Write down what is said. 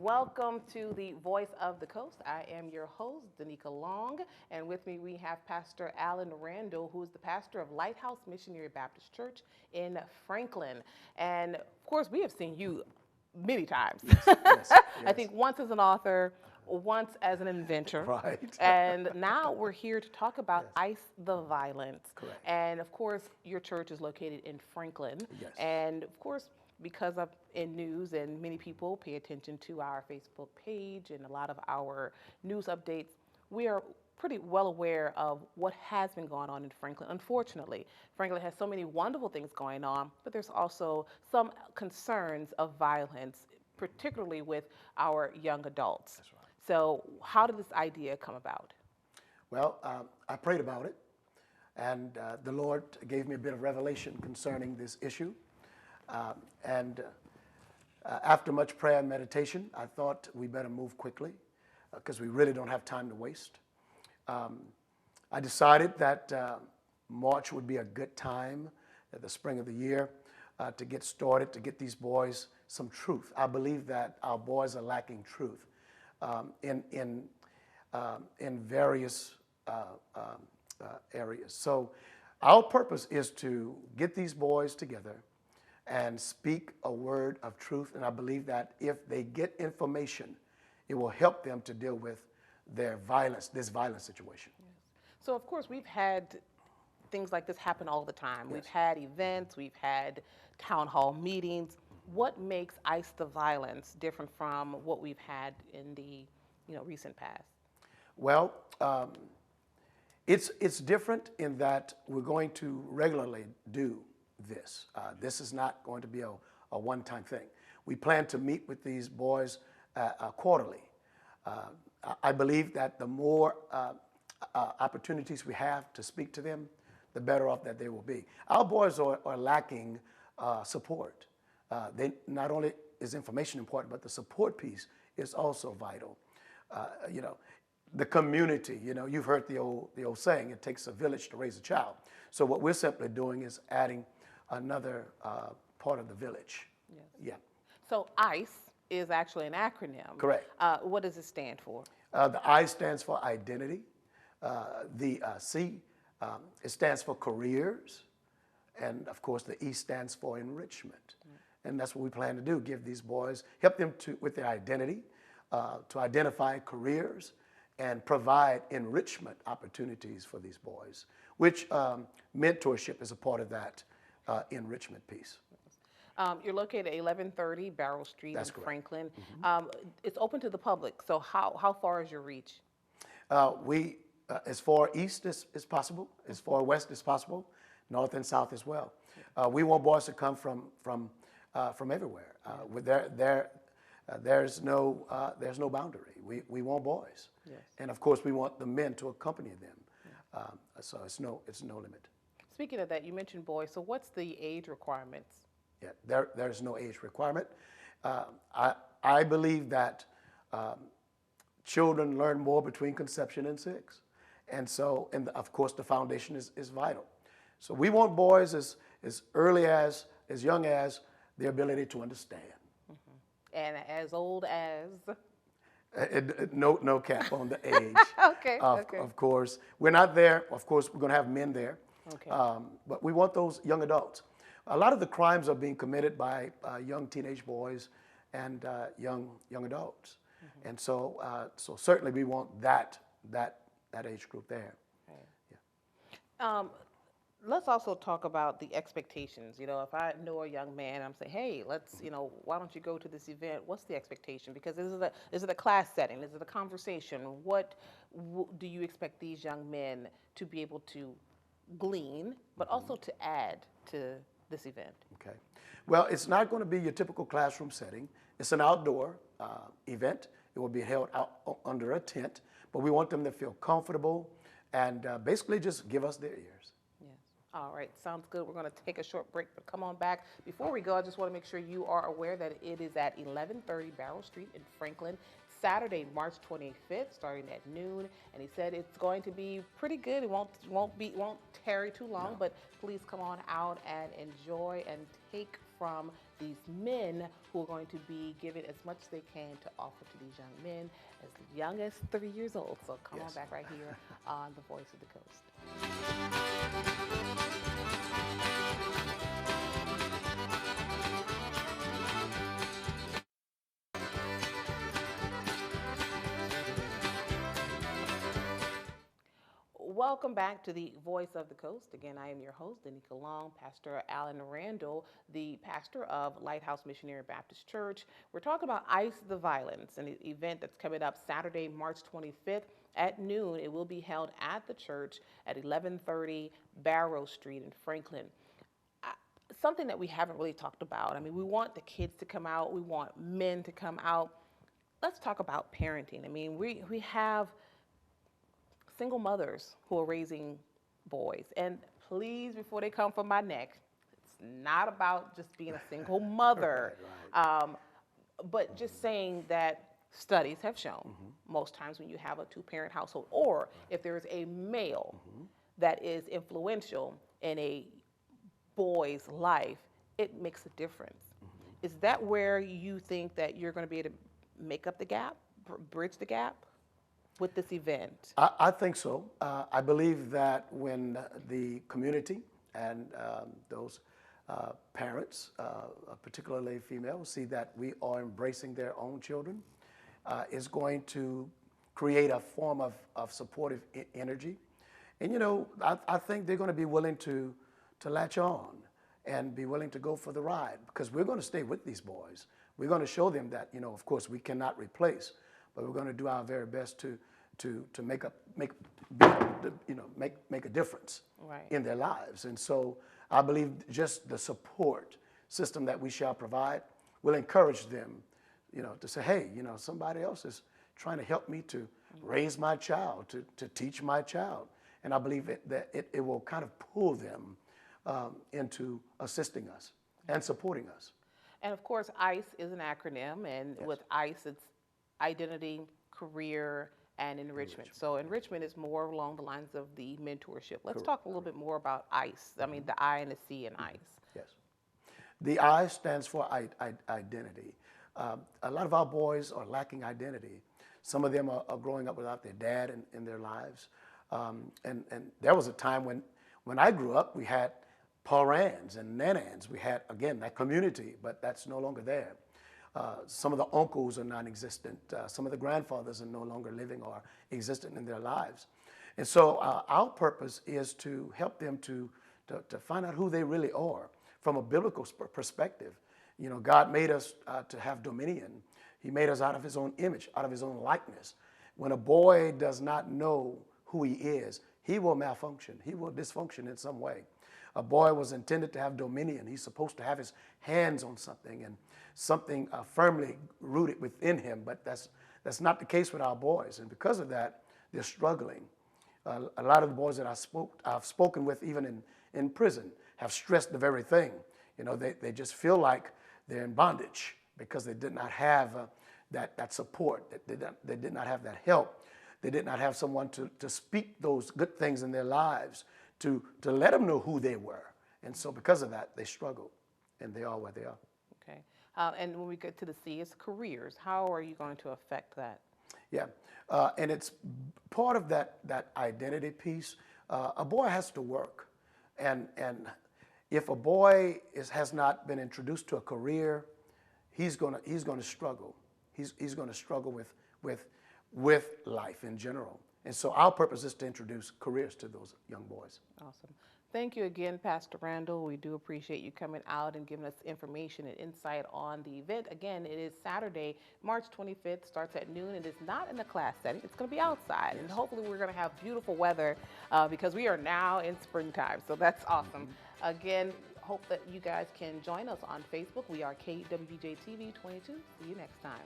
Welcome to the Voice of the Coast. I am your host, Danica Long, and with me we have Pastor Allen Randle, who is the pastor of Lighthouse Missionary Baptist Church in Franklin. And of course, we have seen you many times. Yes, I yes. think once as an author, once as an inventor. Right. And now we're here to talk about Yes. ICE the Violence. Correct. And of course, your church is located in Franklin. Yes. And of course, because of in news and many people pay attention to our Facebook page and a lot of our news updates, we are pretty well aware of what has been going on in Franklin. Unfortunately, Franklin has so many wonderful things going on, but there's also some concerns of violence, particularly with our young adults. That's right. So how did this idea come about? Well, I prayed about it, and the Lord gave me a bit of revelation concerning this issue. And after much prayer and meditation, I thought we better move quickly because we really don't have time to waste. I decided that March would be a good time at the spring of the year to get started, to get these boys some truth. I believe that our boys are lacking truth in various areas. So our purpose is to get these boys together and speak a word of truth. And I believe that if they get information, it will help them to deal with their violence, this violent situation. Yes. So of course we've had things like this happen all the time. Yes. We've had events, we've had town hall meetings. What makes ICE the Violence different from what we've had in the recent past? Well, it's different in that we're going to regularly do this. This is not going to be a one-time thing. We plan to meet with these boys quarterly. I believe that the more opportunities we have to speak to them, the better off that they will be. Our boys are lacking support. They not only is information important, but the support piece is also vital. The community, you've heard the old saying, it takes a village to raise a child. So what we're simply doing is adding another part of the village. Yes. Yeah. So ICE is actually an acronym. Correct. What does it stand for? The I stands for identity. The C, it stands for careers. And of course, the E stands for enrichment. And that's what we plan to do, give these boys, help them with their identity, to identify careers and provide enrichment opportunities for these boys, which mentorship is a part of that enrichment piece. You're located at 1130 Barrow Street That's in correct. Franklin. It's open to the public, so how far is your reach? We, as far east as possible, as far west as possible, north and south as well. We want boys to come from everywhere. There's no boundary. We want boys, Yes. and of course we want the men to accompany them. So it's no limit. Speaking of that, you mentioned boys, so what's the age requirements? Yeah, there's no age requirement. I believe that children learn more between conception and 6, and so of course the foundation is vital. So we want boys as early as young as their ability to understand. And as old as? No cap on the age. Okay, okay. Of course, we're not there. Of course, we're going to have men there. Okay. But we want those young adults. A lot of the crimes are being committed by young teenage boys and young adults, and so certainly we want that age group there. Right. Yeah. Let's also talk about the expectations. If I know a young man, I'm saying, hey, let's, why don't you go to this event? What's the expectation? Because is it a class setting? Is it a conversation? What do you expect these young men to be able to glean, but also to add to this event? Okay. Well, it's not going to be your typical classroom setting. It's an outdoor event. It will be held out under a tent, but we want them to feel comfortable and basically just give us their ears. All right, sounds good. We're going to take a short break, but come on back. Before we go, I just want to make sure you are aware that it is at 1130 Barrow Street in Franklin. Saturday, March 25th, starting at noon. And he said it's going to be pretty good. It won't tarry too long, No. but please come on out and enjoy and take from these men who are going to be giving as much as they can to offer to these young men as young as 3 years old. So come on Yes. back right here on The Voice of the Coast. Welcome back to the Voice of the Coast. Again, I am your host, Danica Long, Pastor Allen Randle, the pastor of Lighthouse Missionary Baptist Church. We're talking about Ice the Violence, an event that's coming up Saturday, March 25th at noon. It will be held at the church at 1130 Barrow Street in Franklin. Something that we haven't really talked about. I mean, we want the kids to come out. We want men to come out. Let's talk about parenting. I mean, we have single mothers who are raising boys. And please, before they come for my neck, it's not about just being a single mother, Right. but just saying that studies have shown most times when you have a two-parent household, or if there is a male that is influential in a boy's life, it makes a difference. Is that where you think that you're going to be able to make up the gap, bridge the gap with this event? I think so. I believe that when the community and those parents, particularly female, see that we are embracing their own children, is going to create a form of supportive energy. And you know, I think they're going to be willing to latch on and be willing to go for the ride, because we're going to stay with these boys. We're going to show them that, you know, of course we cannot replace, but we're going to do our very best to make a difference Right. in their lives. And so I believe just the support system that we shall provide will encourage them, you know, to say, hey, you know, somebody else is trying to help me to raise my child, to teach my child. And I believe that it will kind of pull them into assisting us and supporting us. And of course, ICE is an acronym, and Yes. with ICE, it's identity, career, and enrichment. So enrichment is more along the lines of the mentorship. Let's talk a little bit more about ICE. I mean, the I and the C in ICE. Yes. The I stands for identity. A lot of our boys are lacking identity. Some of them are growing up without their dad in their lives. And there was a time when I grew up, we had parents and nanans. We had, again, that community, but that's no longer there. Some of the uncles are non-existent. Some of the grandfathers are no longer living or existent in their lives. And so our purpose is to help them to find out who they really are from a biblical perspective. You know, God made us to have dominion. He made us out of his own image, out of his own likeness. When a boy does not know who he is, he will malfunction. He will dysfunction in some way. A boy was intended to have dominion. He's supposed to have his hands on something and something firmly rooted within him, but that's not the case with our boys. And because of that, they're struggling. A lot of the boys that I've spoken with, even in prison, have stressed the very thing. You know, they just feel like they're in bondage because they did not have that support. They did not have that help. They did not have someone to speak those good things in their lives, to let them know who they were. And so because of that, they struggle, and they are where they are. Okay. And when we get to the C, it's careers. How are you going to affect that? Yeah, and it's part of that identity piece. A boy has to work, and if a boy has not been introduced to a career, he's gonna struggle. He's gonna struggle with life in general. And so our purpose is to introduce careers to those young boys. Awesome. Thank you again, Pastor Randle. We do appreciate you coming out and giving us information and insight on the event. Again, it is Saturday, March 25th, starts at noon. It is not in a class setting. It's going to be outside. Yes. And hopefully we're going to have beautiful weather because we are now in springtime. So that's awesome. Again, hope that you guys can join us on Facebook. We are KWJ TV 22. See you next time.